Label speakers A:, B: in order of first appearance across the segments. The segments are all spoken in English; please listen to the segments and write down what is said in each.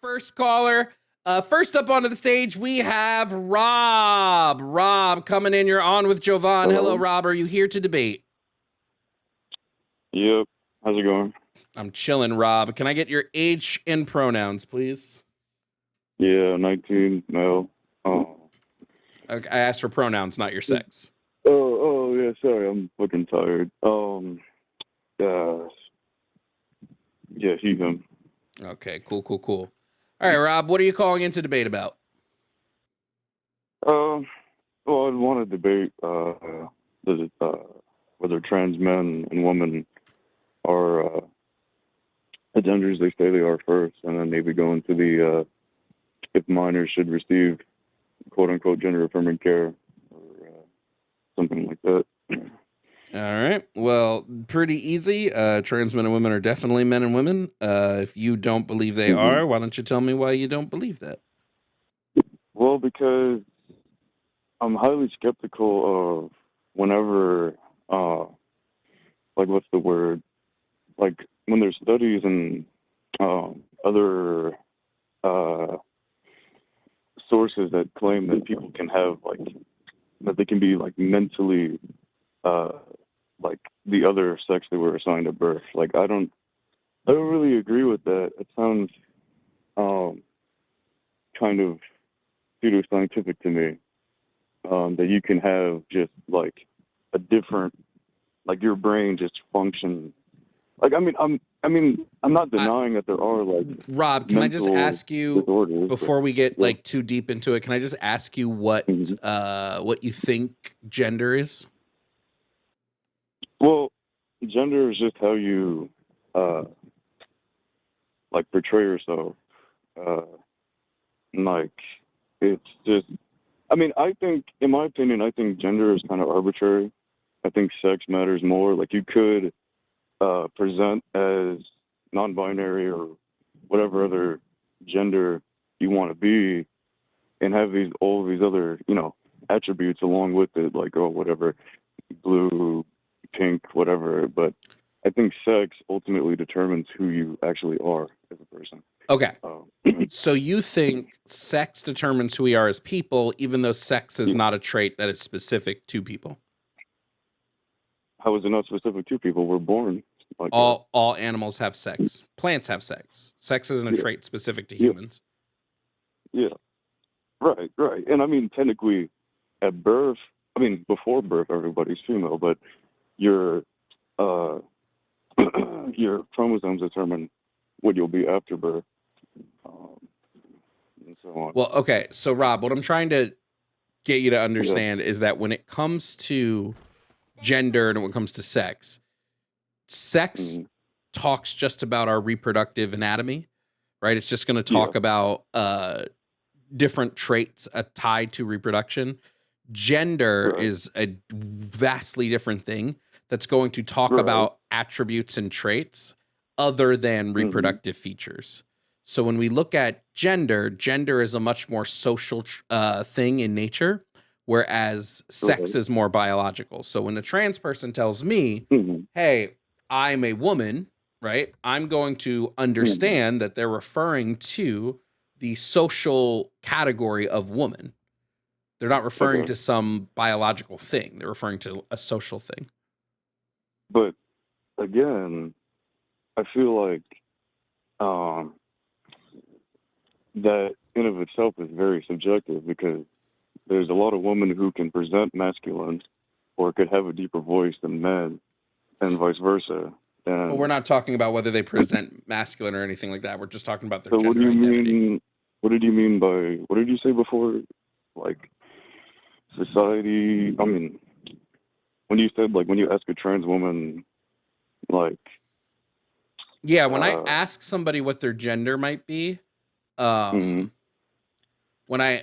A: First caller. First up onto the stage, we have Rob. Rob, coming in. You're on with Jovan. Hello, Rob. Are you here to debate?
B: Yep. How's it going?
A: I'm chilling, Rob. Can I get your age and pronouns, please?
B: Yeah, 19, male. Oh.
A: Okay, I asked for pronouns, not your sex.
B: Oh, yeah. Sorry, I'm fucking tired. Yeah, he, him.
A: Okay, cool. All right, Rob, what are you calling in to debate about?
B: Well, I want to debate whether trans men and women are the genders they say they are first, and then maybe go into the if minors should receive quote unquote gender affirming care or something like that.
A: All right. Well, pretty easy. Trans men and women are definitely men and women. If you don't believe they are, why don't you tell me why you don't believe that?
B: Well, because I'm highly skeptical of whenever, like, what's the word? Like, when there's studies and other sources that claim that people can have, like, that they can be, like, mentally, like, the other sex they were assigned at birth. Like, I don't really agree with that. It sounds kind of pseudoscientific to me. That you can have just like a different, like your brain just function. Like, I'm not denying that there are like.
A: Rob, can I just ask you before we get like too deep into it? Can I just ask you what you think gender is?
B: Well, gender is just how you like portray yourself. Like it's just. I mean, I think, in my opinion, I think gender is kind of arbitrary. I think sex matters more. Like, you could present as non-binary or whatever other gender you want to be and have all these other, attributes along with it, like, whatever, blue, pink, whatever. But I think sex ultimately determines who you actually are as a person.
A: Okay. So you think sex determines who we are as people, even though sex is not a trait that is specific to people?
B: How is it not specific to people? We're born like
A: all animals have sex. Plants have sex. Sex isn't a trait specific to humans.
B: Yeah. Right. And I mean, technically, at birth, before birth, everybody's female, but your your chromosomes determine what you'll be after birth. And so on.
A: Well, okay. So, Rob, what I'm trying to get you to understand is that when it comes to gender and when it comes to sex talks just about our reproductive anatomy, right? It's just going to talk about different traits tied to reproduction. Gender is a vastly different thing that's going to talk about attributes and traits other than reproductive features. So when we look at gender is a much more social thing in nature, whereas sex is more biological. So when a trans person tells me, hey, I'm a woman, right? I'm going to understand that they're referring to the social category of woman. They're not referring to some biological thing. They're referring to a social thing.
B: But again, I feel like that in of itself is very subjective, because there's a lot of women who can present masculine or could have a deeper voice than men, and vice versa. And
A: we're not talking about whether they present masculine or anything like that. We're just talking about their gender identity.
B: What did you mean by, what did you say before? Like, society, when you said, like, when you ask a trans woman, like...
A: Yeah, when I ask somebody what their gender might be, when I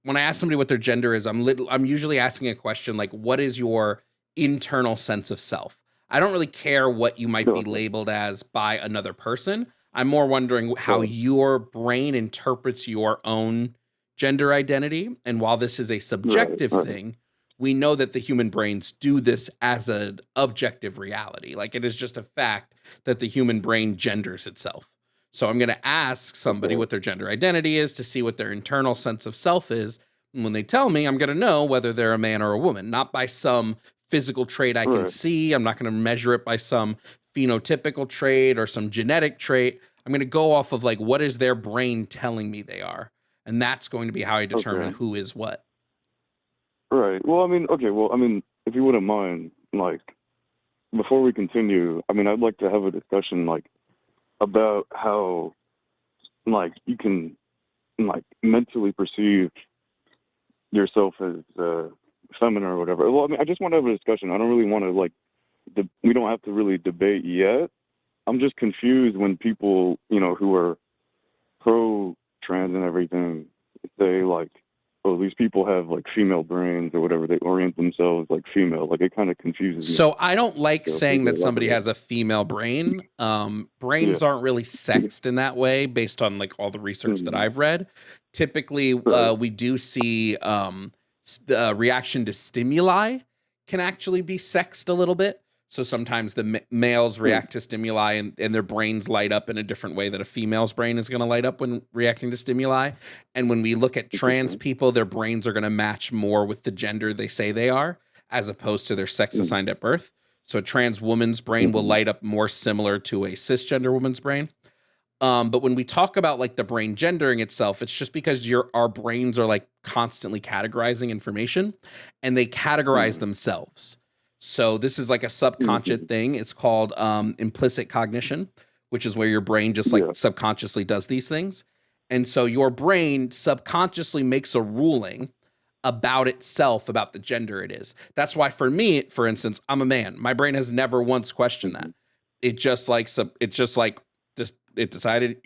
A: ask somebody what their gender is, I'm usually asking a question like, what is your internal sense of self? I don't really care what you might be labeled as by another person. I'm more wondering how your brain interprets your own gender identity. And while this is a subjective thing, we know that the human brains do this as an objective reality. Like, it is just a fact that the human brain genders itself. So I'm going to ask somebody what their gender identity is to see what their internal sense of self is. And when they tell me, I'm going to know whether they're a man or a woman, not by some physical trait I can see. I'm not going to measure it by some phenotypical trait or some genetic trait. I'm going to go off of, like, what is their brain telling me they are? And that's going to be how I determine who is what.
B: Right. Well, I mean, okay. Well, I mean, if you wouldn't mind, like, before we continue, I mean, I'd like to have a discussion, like, about how, like, you can, like, mentally perceive yourself as feminine or whatever. Well, I mean, I just want to have a discussion. I don't really want to, like, we don't have to really debate yet. I'm just confused when people, you know, who are pro-trans and everything say, like, oh, these people have, like, female brains or whatever. They orient themselves like female. Like, it kind of confuses me.
A: So I don't like saying that somebody has a female brain. Brains aren't really sexed in that way based on, like, all the research that I've read. Typically, we do see reaction to stimuli can actually be sexed a little bit. So sometimes the males react to stimuli and their brains light up in a different way that a female's brain is going to light up when reacting to stimuli. And when we look at trans people, their brains are going to match more with the gender they say they are, as opposed to their sex assigned at birth. So a trans woman's brain will light up more similar to a cisgender woman's brain. But when we talk about, like, the brain gendering itself, it's just because our brains are, like, constantly categorizing information, and they categorize themselves. So this is like a subconscious thing. It's called implicit cognition, which is where your brain just, like, subconsciously does these things. And so your brain subconsciously makes a ruling about itself, about the gender it is. That's why, for me, for instance, I'm a man. My brain has never once questioned that. It just it decided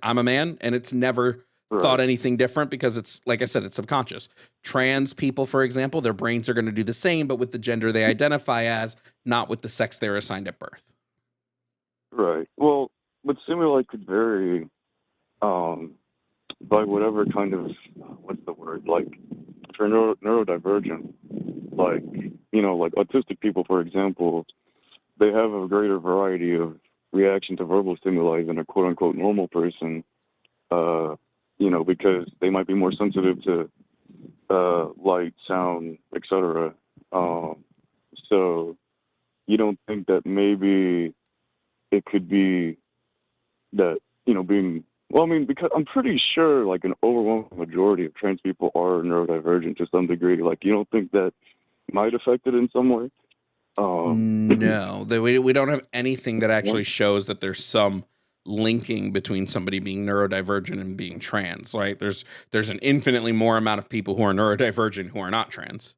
A: I'm a man, and it's never thought anything different because it's, like I said, it's subconscious. Trans people, for example, their brains are going to do the same, but with the gender they identify as, not with the sex they were assigned at birth.
B: Right. Well, but stimuli could vary by whatever kind of, what's the word, like, for neurodivergent, like, you know, like autistic people, for example, they have a greater variety of reaction to verbal stimuli than a quote-unquote normal person, you know, because they might be more sensitive to light, sound, etc. So you don't think that maybe it could be that, you know, being, well, I mean, because I'm pretty sure, like, an overwhelming majority of trans people are neurodivergent to some degree. Like, you don't think that might affect it in some way?
A: No, we don't have anything that actually shows that there's some linking between somebody being neurodivergent and being trans, right? There's an infinitely more amount of people who are neurodivergent who are not trans.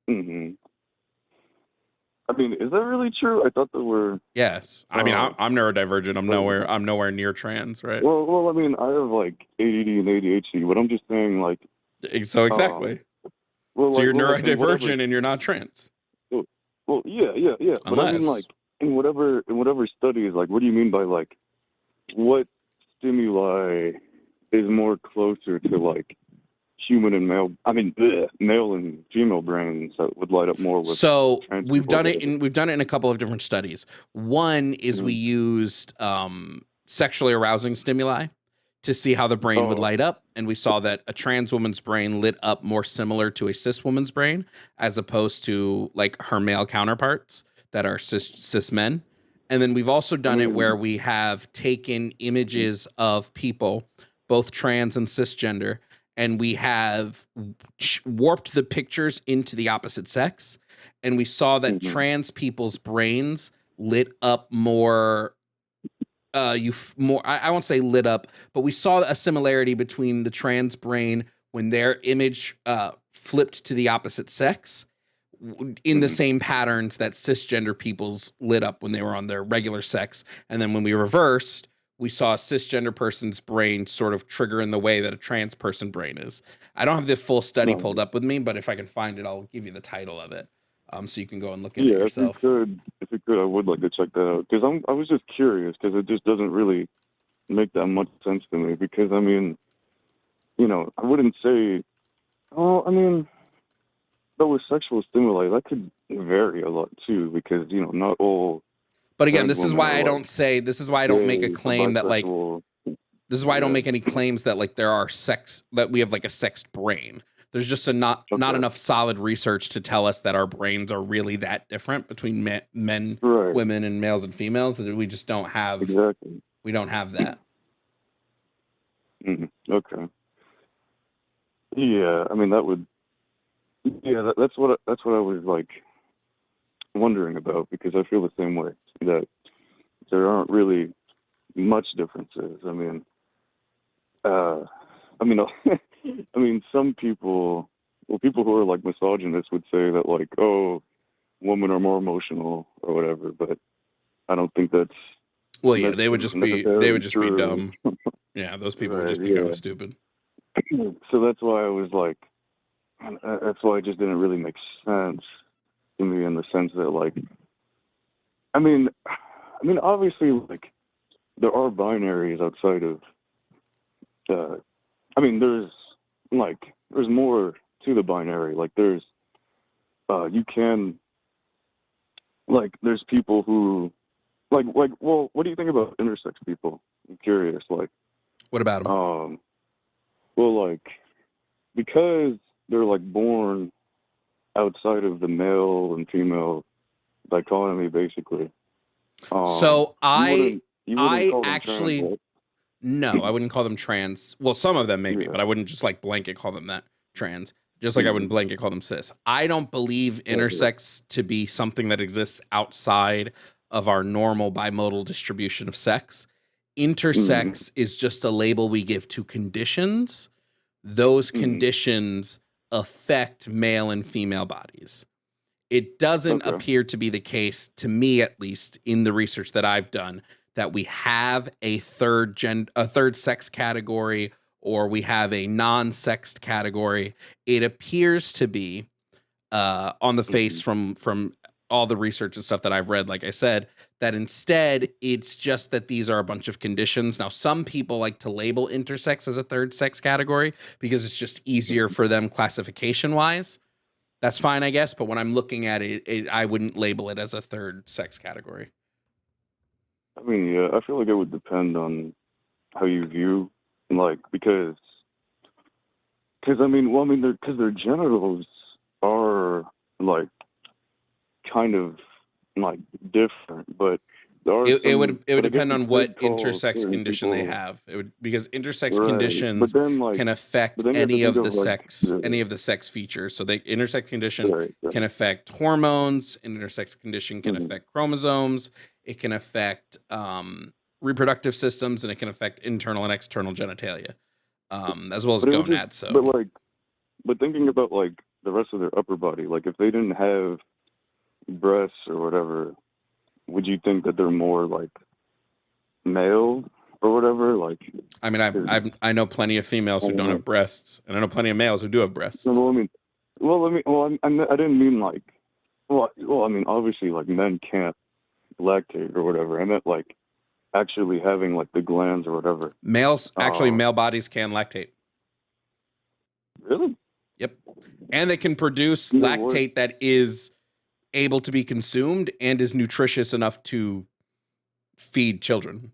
B: I mean, is that really true? I thought there were.
A: Yes, I mean, I'm neurodivergent. I'm nowhere near trans, right?
B: Well, I mean, I have, like, ADD and ADHD, but I'm just saying, like.
A: So exactly. So you're neurodivergent and you're not trans.
B: Well, yeah.
A: Unless,
B: but I mean, like, in whatever studies, like, what do you mean by, like, what stimuli is more closer to, like, human and male? I mean, male and female brains that would light up more with.
A: So we've done it in a couple of different studies. One is we used sexually arousing stimuli to see how the brain would light up. And we saw that a trans woman's brain lit up more similar to a cis woman's brain, as opposed to, like, her male counterparts that are cis men. And then we've also done it where we have taken images of people, both trans and cisgender, and we have warped the pictures into the opposite sex. And we saw that trans people's brains lit up more. I won't say lit up, but we saw a similarity between the trans brain when their image flipped to the opposite sex in the same patterns that cisgender people's lit up when they were on their regular sex. And then when we reversed, we saw a cisgender person's brain sort of trigger in the way that a trans person brain is. I don't have the full study pulled up with me, but if I can find it, I'll give you the title of it. So you can go and look at it yourself.
B: If you could, I would like to check that out, because I was just curious, because it just doesn't really make that much sense to me. Because, I mean, you know, I wouldn't say, I mean, so with sexual stimuli, that could vary a lot too, because not all
A: But again,
B: trans
A: this is
B: women
A: why
B: are
A: I
B: like
A: don't say, this is why I don't make a
B: gay or
A: claim that like,
B: bisexual.
A: this is why I don't
B: Yeah.
A: make any claims that like there are sex, that we have like a sexed brain. There's just not
B: Okay.
A: enough solid research to tell us that our brains are really that different between men,
B: Right.
A: women, and males and females, that we just don't have,
B: Exactly.
A: we don't have that.
B: Okay. Yeah. I mean, that would. Yeah. That's what I was like wondering about, because I feel the same way, that there aren't really much differences. I mean, I mean, I mean, some people, well, people who are like misogynists would say that like, oh, women are more emotional or whatever, but I don't think that's
A: Well, yeah, they would just be
B: necessarily
A: be
B: true.
A: dumb. Yeah, those people would
B: Right.
A: just be kind
B: Yeah.
A: of stupid.
B: So that's why I was like, that's why it just didn't really make sense to me, in the sense that like, I mean, obviously, like, there are binaries outside of, I mean, there's more to the binary. Like, you can, like, there's people who, well, what do you think about intersex people? I'm curious, like,
A: What about them?
B: well, like, because they're like born outside of the male and female dichotomy, basically.
A: So
B: You wouldn't
A: I
B: call them trans,
A: actually,
B: right?
A: no, I wouldn't call them trans. Well, some of them maybe,
B: Yeah.
A: but I wouldn't just like blanket call them that trans. Just like I
B: Mhm.
A: wouldn't blanket call them cis. I don't believe
B: Okay.
A: intersex to be something that exists outside of our normal bimodal distribution of sex.
B: Mhm.
A: Intersex is just a label we give to conditions. Those
B: Mhm.
A: conditions affect male and female bodies. It doesn't
B: Okay.
A: appear to be the case, to me at least, in the research that I've done, that we have a third sex category, or we have a non-sexed category. It appears to be, on the face,
B: Mhm.
A: from all the research and stuff that I've read, like I said, that instead it's just that these are a bunch of conditions. Now, some people like to label intersex as a third sex category because it's just easier
B: Mhm.
A: for them classification wise. That's fine, I guess. But when I'm looking at it, I wouldn't label it as a third sex category.
B: I mean, yeah, I feel like it would depend on how you view, like, because I mean, well, I mean, because their genitals are like kind of like different, but there are
A: It
B: some.
A: would
B: But I guess
A: depend
B: you
A: on
B: could
A: what
B: call
A: intersex
B: certain
A: condition they
B: people
A: have. It would, because intersex
B: right.
A: conditions can affect
B: But then you have to think of like
A: any of the sex features. So the intersex condition
B: right, right.
A: can affect hormones. An intersex condition can
B: Mhm.
A: affect chromosomes. It can affect reproductive systems, and it can affect internal and external genitalia, as well as
B: But it would just,
A: gonads. So
B: but thinking about like the rest of their upper body, like if they didn't have breasts or whatever, would you think that they're more like male or whatever? Like,
A: I mean,
B: 'cause,
A: I know plenty of females
B: I
A: who
B: don't
A: don't
B: know.
A: have breasts, and I know plenty of males who do have
B: No,
A: breasts.
B: well, I mean, I didn't mean like, I mean, obviously, like men can't lactate or whatever. I meant like actually having like the glands or whatever.
A: Male bodies can lactate.
B: Really?
A: Yep. And they can produce
B: Either what?
A: lactate that is able to be consumed and is nutritious enough to feed children.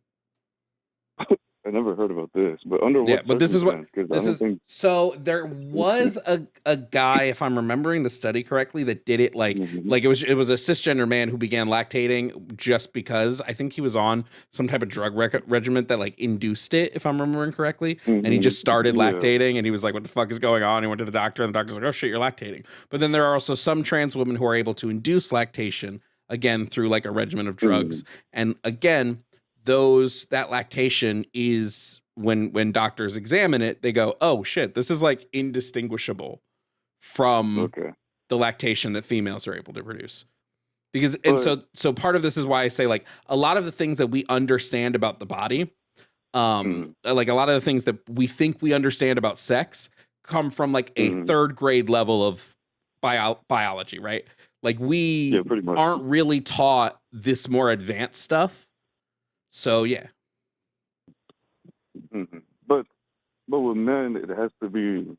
B: I never heard about this, but under
A: Yeah,
B: what
A: but
B: circumstance? Because I
A: this
B: don't
A: is.
B: think.
A: So there was a guy, if I'm remembering the study correctly, that did it
B: Mhm.
A: it was a cisgender man who began lactating just because I think he was on some type of drug regimen that like induced it, if I'm remembering correctly, and he
B: Mhm.
A: just started
B: Yeah.
A: lactating, and he was like, "What the fuck is going on?" He went to the doctor, and the doctor's like, "Oh shit, you're lactating." But then there are also some trans women who are able to induce lactation again through like a regimen of drugs,
B: Mhm.
A: and again, that lactation is, when doctors examine it, they go, "Oh shit, this is like indistinguishable from
B: Okay.
A: the lactation that females are able to produce." Because and
B: But.
A: so part of this is why I say like a lot of the things that we understand about the body,
B: Mhm.
A: like a lot of the things that we think we understand about sex come from like a
B: Mhm.
A: third grade level of biology, right? Like
B: Yeah,
A: we
B: pretty much.
A: aren't really taught this more advanced stuff. So yeah.
B: Mhm. But with men, it has to be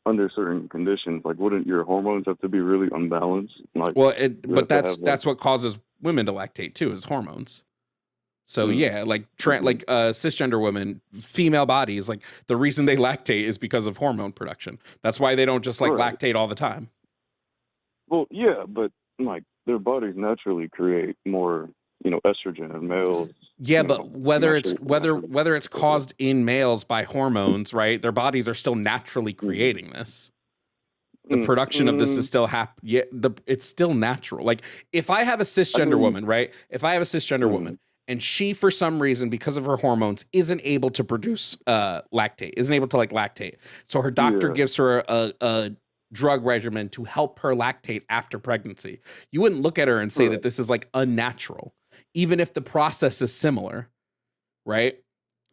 B: under certain conditions, like wouldn't your hormones have to be really unbalanced? Like
A: Well,
B: you
A: but
B: have to have like
A: that's what causes women to lactate too, is hormones. So
B: mm,
A: yeah, like
B: mhm.
A: cisgender women, female bodies, like the reason they lactate is because of hormone production. That's why they don't just like
B: Right.
A: lactate all the time.
B: Well, yeah, but like their bodies naturally create more, estrogen, and males,
A: Yeah, but
B: naturally naturally
A: whether it's
B: create
A: caused in males by hormones, right? Their bodies are still naturally
B: mm,
A: creating this. The
B: mm,
A: production of this is
B: mm,
A: still yeah, it's still natural. Like if I have a
B: I
A: cisgender
B: mean,
A: woman, right? If I have a cisgender woman
B: mm,
A: and she for some reason because of her hormones isn't able to produce lactate, isn't able to like lactate. So her doctor
B: yeah,
A: gives her a drug regimen to help her lactate after pregnancy. You wouldn't look at her and say that
B: right.
A: this is like unnatural, even if the process is similar, right?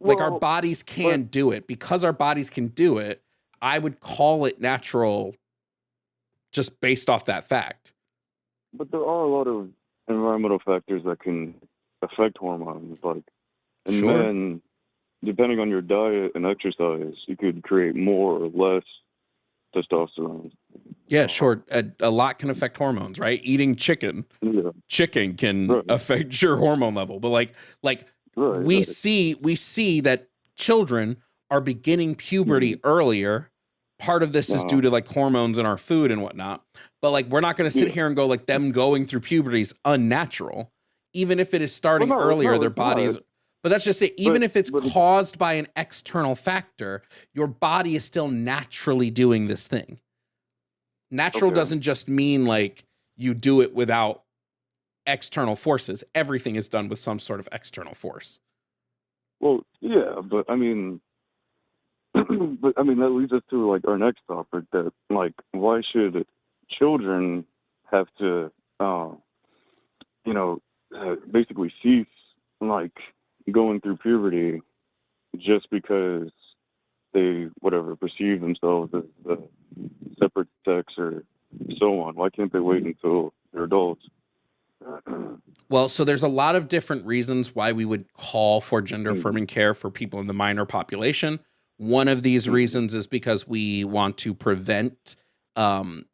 A: Like our
B: Well,
A: bodies
B: but
A: can do it. Because our bodies can do it, I would call it natural just based off that fact.
B: but there are a lot of environmental factors that can affect hormones. Like in
A: Sure.
B: men, depending on your diet and exercise, you could create more or less testosterone.
A: Yeah,
B: Um,
A: sure. A lot can affect hormones, right? Eating
B: yeah,
A: chicken can
B: right,
A: affect your hormone level. But like
B: right, right.
A: we see that children are beginning puberty
B: Mm,
A: earlier. Part of this is
B: uh,
A: due to like hormones in our food and whatnot. But like we're not going to sit
B: yeah.
A: here and go like them going through puberty is unnatural. Even if it is
B: Well,
A: starting
B: no,
A: earlier,
B: no,
A: their
B: it's not.
A: bodies, but that's just it. Even
B: But
A: if it's
B: but it's,
A: caused by an external factor, your body is still naturally doing this thing. Natural
B: okay.
A: doesn't just mean like you do it without external forces. Everything is done with some sort of external force.
B: Well, yeah, but I mean, but I mean that leads us to like our next topic. That like, why should children have to, uh, you know, basically cease like going through puberty just because they whatever perceive themselves as the separate sex or so on? Why can't they wait until they're adults?
A: Well, so there's a lot of different reasons why we would call for gender
B: Mm,
A: affirming care for people in the minor population. One of these
B: mm,
A: reasons is because we want to prevent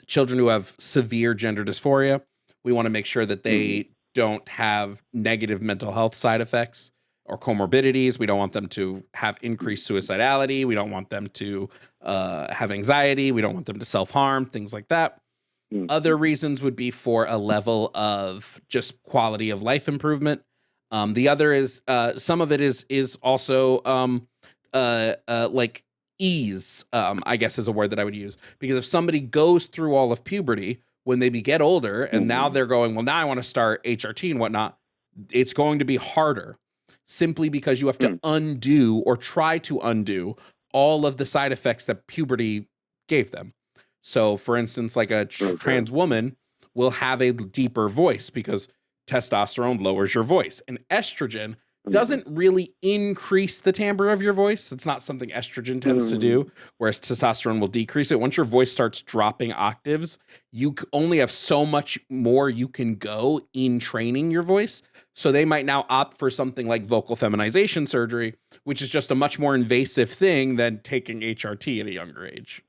A: children who have severe gender dysphoria. We want to make sure that
B: mm,
A: they don't have negative mental health side effects or comorbidities. We don't want them to have increased suicidality. We don't want them to have anxiety. We don't want them to self harm, things like that.
B: mm,
A: Other reasons would be for a level of just quality of life improvement. The other is some of it is also like ease. I guess is a word that I would use, because if somebody goes through all of puberty when they get older and now
B: mm,
A: they're going, well, now I want to start HRT and whatnot, it's going to be harder simply because you have to
B: mm.
A: undo or try to undo all of the side effects that puberty gave them. So, for instance, like a
B: Okay.
A: trans woman will have a deeper voice because testosterone lowers your voice, and estrogen
B: Mm,
A: doesn't really increase the timbre of your voice. That's not something estrogen tends to
B: mm,
A: do, whereas testosterone will decrease it. Once your voice starts dropping octaves, you only have so much more you can go in training your voice. So they might now opt for something like vocal feminization surgery, which is just a much more invasive thing than taking HRT at a younger age.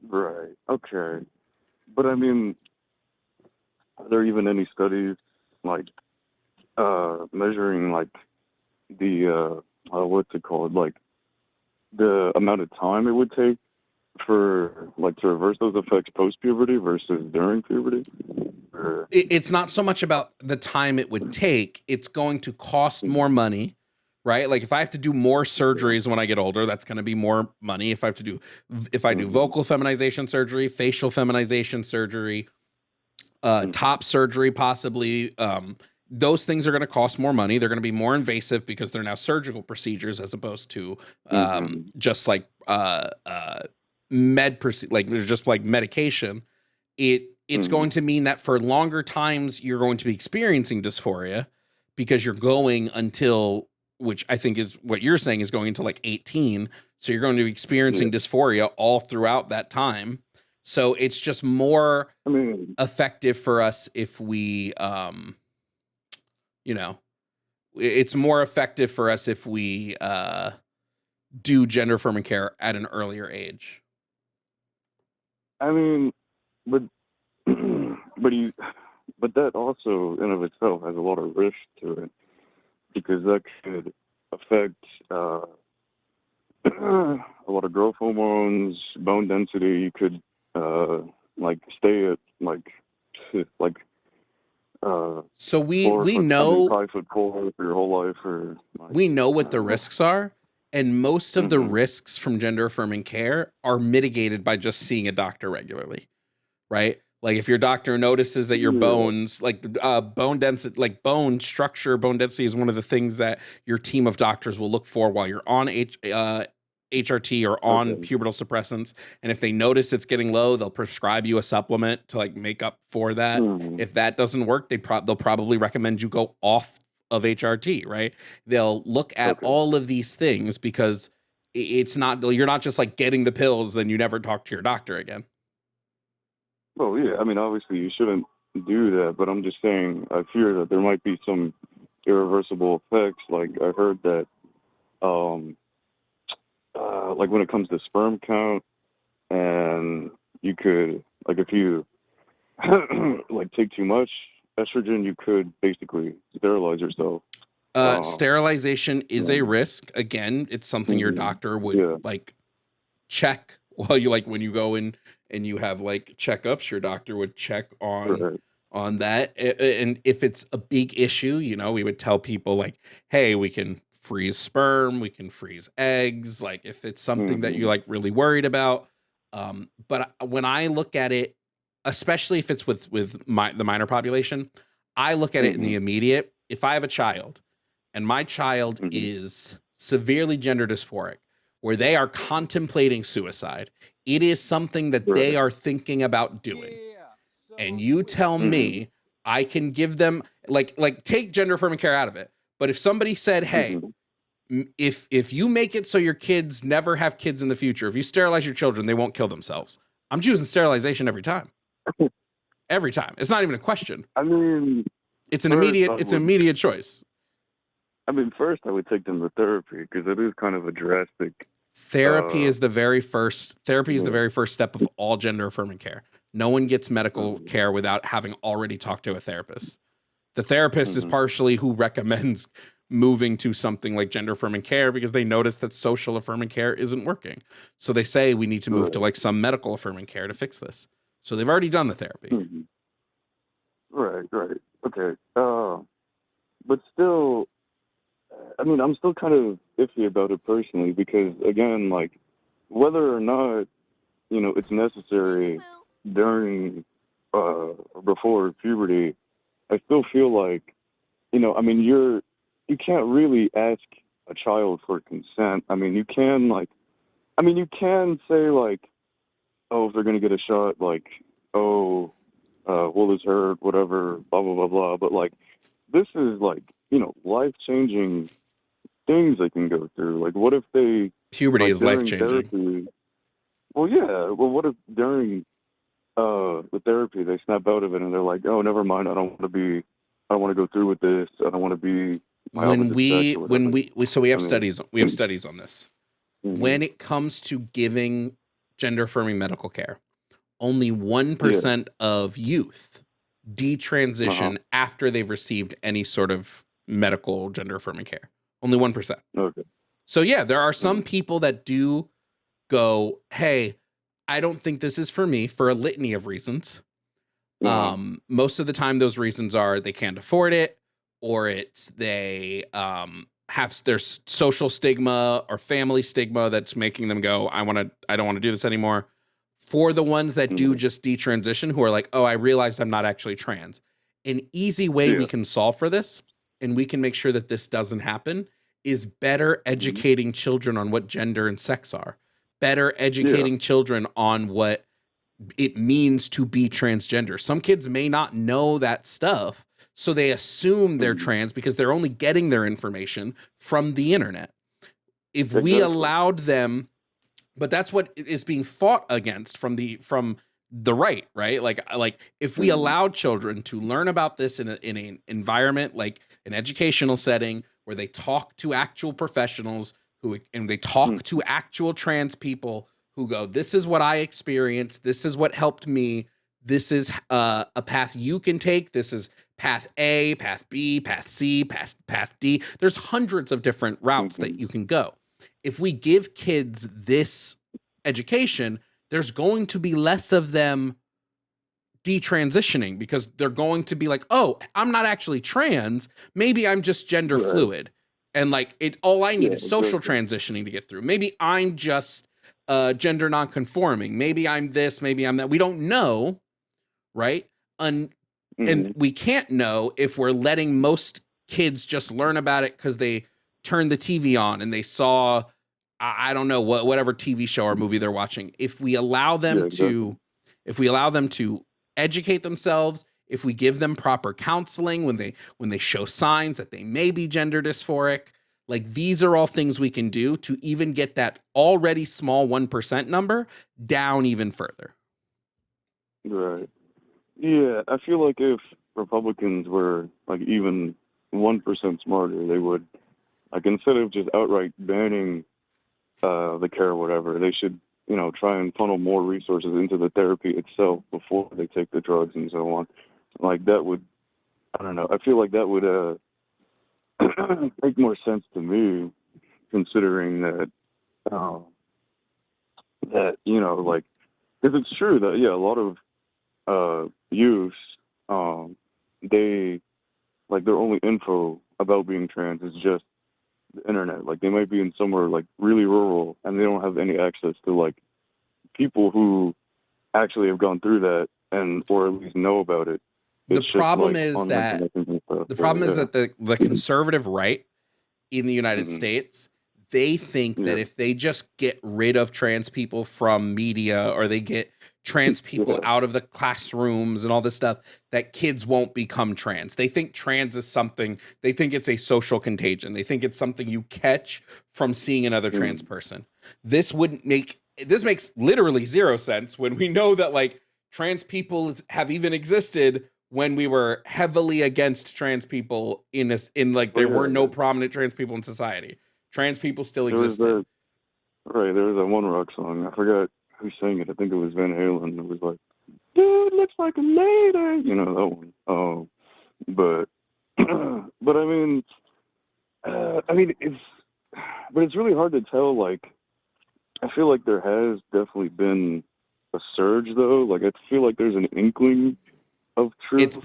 B: right. Okay. But I mean, are there even any studies like measuring like the what's it called, like the amount of time it would take for like to reverse those effects post puberty versus during puberty? Or,
A: It's not so much about the time it would take, it's going to cost more
B: mm,
A: money, right? Like if I have to do more
B: okay.
A: surgeries when I get older, that's going to be more money. If I do
B: Mm,
A: vocal feminization surgery, facial feminization surgery,
B: mm,
A: top surgery possibly, those things are going to cost more money. They're going to be more invasive because they're now surgical procedures as opposed to
B: mm,
A: just like like they're just like medication. It's
B: mm,
A: going to mean that for longer times you're going to be experiencing dysphoria because you're going until, which I think is what you're saying, is going into like 18. So you're going to be
B: yeah.
A: experiencing dysphoria all throughout that time. So it's just more
B: I mean,
A: effective for us if we you know, it's more effective for us if we do gender affirming care at an earlier age.
B: I mean, but but you but that also in of itself has a lot of risk to it because that could affect a lot of growth hormones, bone density. You could like stay at like
A: So we
B: four
A: we
B: foot, I mean
A: know
B: 5'4" for your whole life, or like
A: we know
B: I
A: what the
B: don't know.
A: risks are, and most of the
B: Hmm.
A: risks from gender affirming care are mitigated by just seeing a doctor regularly, right? Like if your doctor notices that your
B: Yeah.
A: bones, like bone density, like bone structure, bone density is one of the things that your team of doctors will look for while you're on HRT or on
B: Okay.
A: pubertal suppressants. And if they notice it's getting low, they'll prescribe you a supplement to like make up for that.
B: Hmm.
A: If that doesn't work, they'll probably recommend you go off of HRT, right? They'll look at
B: Okay.
A: all of these things because it's not, you're not just like getting the pills, then you never talk to your doctor again.
B: Well, yeah. I mean, obviously you shouldn't do that, but I'm just saying I fear that there might be some irreversible effects. Like I heard that, um, like when it comes to sperm count, and you could like if you like take too much estrogen, you could basically sterilize yourself. Um,
A: Sterilization is a
B: yeah.
A: risk. Again, it's something your
B: Hmm.
A: doctor would
B: Yeah.
A: like check while you like when you go in and you have like checkups, your doctor would check
B: Right.
A: on that. And if it's a big issue, we would tell people like, hey, we can freeze sperm, we can freeze eggs, like if it's something that you're
B: Hmm.
A: like really worried about. But when I look at it, especially if it's with the minor population, I look at it in
B: Hmm.
A: the immediate. If I have a child and my child
B: Hmm.
A: is severely gender dysphoric, where they are contemplating suicide, it is something that they
B: Right.
A: are thinking about doing. And you tell
B: Hmm.
A: me I can give them like take gender affirming care out of it. But if somebody said, "Hey,
B: Hmm.
A: if you make it so your kids never have kids in the future, if you sterilize your children, they won't kill themselves." I'm choosing sterilization every time. Every time. It's not even a question.
B: I mean,
A: It's an
B: first
A: immediate
B: I
A: it's an
B: would.
A: immediate choice.
B: I mean, first I would take them to therapy because it is kind of a drastic.
A: Therapy
B: Uh,
A: is the very first therapy is the
B: yeah.
A: very first step of all gender affirming care. No one gets medical
B: Hmm.
A: care without having already talked to a therapist. The therapist is
B: Hmm.
A: partially who recommends moving to something like gender affirming care because they notice that social affirming care isn't working. So they say we need to move to
B: Right.
A: like some medical affirming care to fix this. So they've already done the therapy.
B: Hmm. Right. Right. Okay. But still, I mean, I'm still kind of iffy about it personally because, again, like whether or not it's necessary during before puberty, I still feel like I mean, you can't really ask a child for consent. I mean, you can say like, oh, if they're gonna get a shot, like, oh, will this hurt, whatever, blah blah blah blah. But like, this is like life changing things they can go through. Like, what if they
A: Puberty
B: like
A: is life
B: during
A: changing.
B: therapy? Well, yeah. Well, what if during the therapy they snap out of it and they're like, oh, never mind. I don't want to go through with this. I don't want to be my
A: When
B: opposite sex or whatever.
A: so we
B: I
A: have
B: mean,
A: studies on this.
B: hmm.
A: When it comes to giving gender affirming medical care, only
B: Yeah.
A: 1% of youth
B: Uh huh.
A: detransition after they've received any sort of medical gender affirming care. Only 1%.
B: Okay.
A: So yeah, there are
B: Hmm.
A: some people that do go, "Hey, I don't think this is for me," for a litany of reasons.
B: Uh huh.
A: Most of the time those reasons are they can't afford it, or it's they have their social stigma or family stigma that's making them go, I don't want to do this anymore. For the ones that do
B: Hmm.
A: just detransition, who are like, oh, I realized I'm not actually trans. An easy way we
B: Yeah.
A: can solve for this, and we can make sure that this doesn't happen, is better
B: Hmm.
A: educating children on what gender and sex are, better
B: Yeah.
A: educating children on what it means to be transgender. Some kids may not know that stuff, so they assume they're
B: Hmm.
A: trans because they're only getting their information from the internet. If we
B: Exactly.
A: allowed them, but that's what is being fought against from the right? Like if we
B: Hmm.
A: allowed children to learn about this in an environment like an educational setting where they talk to actual professionals and they
B: Hmm.
A: talk to actual trans people who go, this is what I experienced. This is what helped me. This is a path you can take. This is path A, path B, path C, path D. There's hundreds of different routes that you can go. If we give kids this education, there's going to be less of them detransitioning, because they're going to be like, oh, I'm not actually trans. Maybe I'm just gender fluid. And like all I need is social transitioning to get through. Maybe I'm just gender nonconforming. Maybe I'm this, maybe I'm that. We don't know, right? And we can't know if we're letting most kids just learn about it because they turned the TV on and they saw, I don't know, whatever TV show or movie they're watching. If we allow them to educate themselves, if we give them proper counseling when they show signs that they may be gender dysphoric, like these are all things we can do to even get that already small 1% number down even further.
B: Right. Yeah, I feel like if Republicans were like even 1% smarter, they would, like, instead of just outright banning the care or whatever, they should, try and funnel more resources into the therapy itself before they take the drugs and so on. Like that would, I don't know, I feel like that would make more sense to me, considering that, like, because it's true that, a lot of youth, they, like, their only info about being trans is just the internet. Like, they might be in somewhere, like, really rural, and they don't have any access to, like, people who actually have gone through that and or at least know about it.
A: The problem is that the conservative right in the United States, they think that if they just get rid of trans people from media, or they get trans people out of the classrooms and all this stuff, that kids won't become trans. They think trans is something, they think it's a social contagion. They think it's something you catch from seeing another trans person. This makes literally zero sense when we know that, like, trans people have even existed when we were heavily against trans people there were no prominent trans people in society. Trans people still existed.
B: There was that one rock song. I forgot who sang it. I think it was Van Halen. It was like, dude looks like a lady. You know, that one. But it's really hard to tell. Like, I feel like there has definitely been a surge, though. Like, I feel like there's an inkling of truth.
A: It's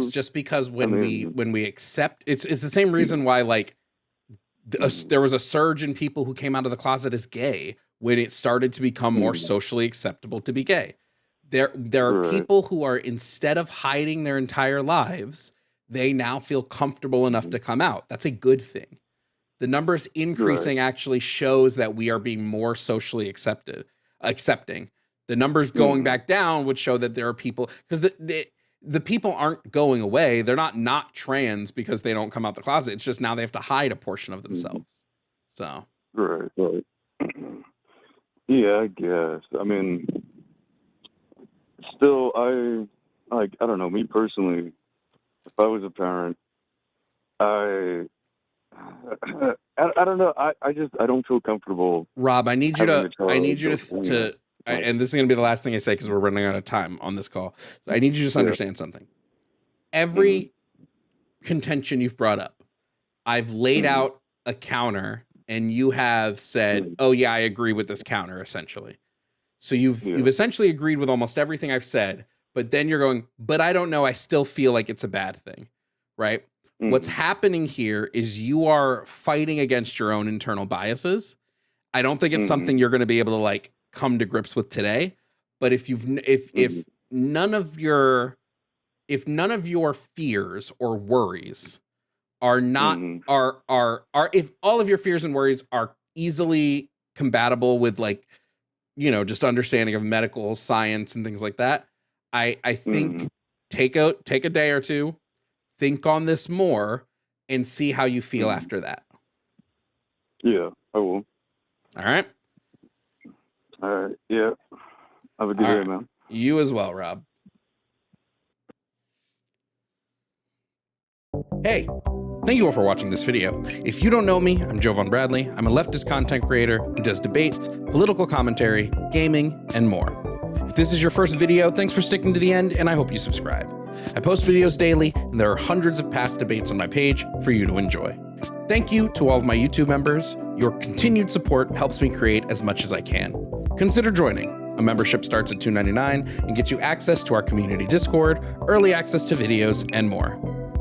A: just because when we accept, it's the same reason why, like, there was a surge in people who came out of the closet as gay when it started to become more socially acceptable to be gay. There are people who are, instead of hiding their entire lives, they now feel comfortable enough to come out. That's a good thing. The numbers increasing actually shows that we are being more socially accepting. The numbers going back down would show that there are people, because the people aren't going away. They're not trans because they don't come out the closet. It's just now they have to hide a portion of themselves. So.
B: Right. Yeah, I guess. I mean, still, I don't know, me personally, if I was a parent, I don't know. I don't feel comfortable.
A: Rob, I need you to and this is going to be the last thing I say because we're running out of time on this call. So I need you to just understand something. Every contention you've brought up, I've laid out a counter, and you have said, "Oh yeah, I agree with this counter." Essentially, so you've essentially agreed with almost everything I've said. But then you're going, "But I don't know. I still feel like it's a bad thing," right? What's happening here is you are fighting against your own internal biases. I don't think it's something you're going to be able to, like, come to grips with today. But if none of your fears or worries are not if all of your fears and worries are easily compatible with, like, just understanding of medical science and things like that, I think take a day or two, think on this more, and see how you feel after that.
B: Yeah, I will.
A: All right.
B: Yeah. Have a good day, man.
A: You as well, Rob. Hey, Thank you all for watching this video. If you don't know me, I'm Jovan Bradley. I'm a leftist content creator who does debates, political commentary, gaming, and more. If this is your first video, thanks for sticking to the end, and I hope you subscribe. I post videos daily, and there are hundreds of past debates on my page for you to enjoy. Thank you to all of my YouTube members. Your continued support helps me create as much as I can. Consider joining. A membership starts at $2.99 and gets you access to our community Discord, early access to videos, and more.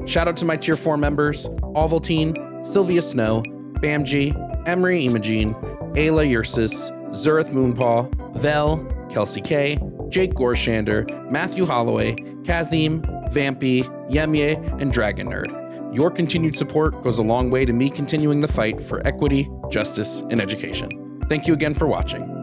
A: Shout out to my Tier 4 members, Ovaltine, Sylvia Snow, Bamji, Emery Imogene, Ayla Ursus, Zurith Moonpaw, Vel, Kelsey K, Jake Gorshander, Matthew Holloway, Kazim, Vampy, Yemye, and Dragon Nerd. Your continued support goes a long way to me continuing the fight for equity, justice, and education. Thank you again for watching.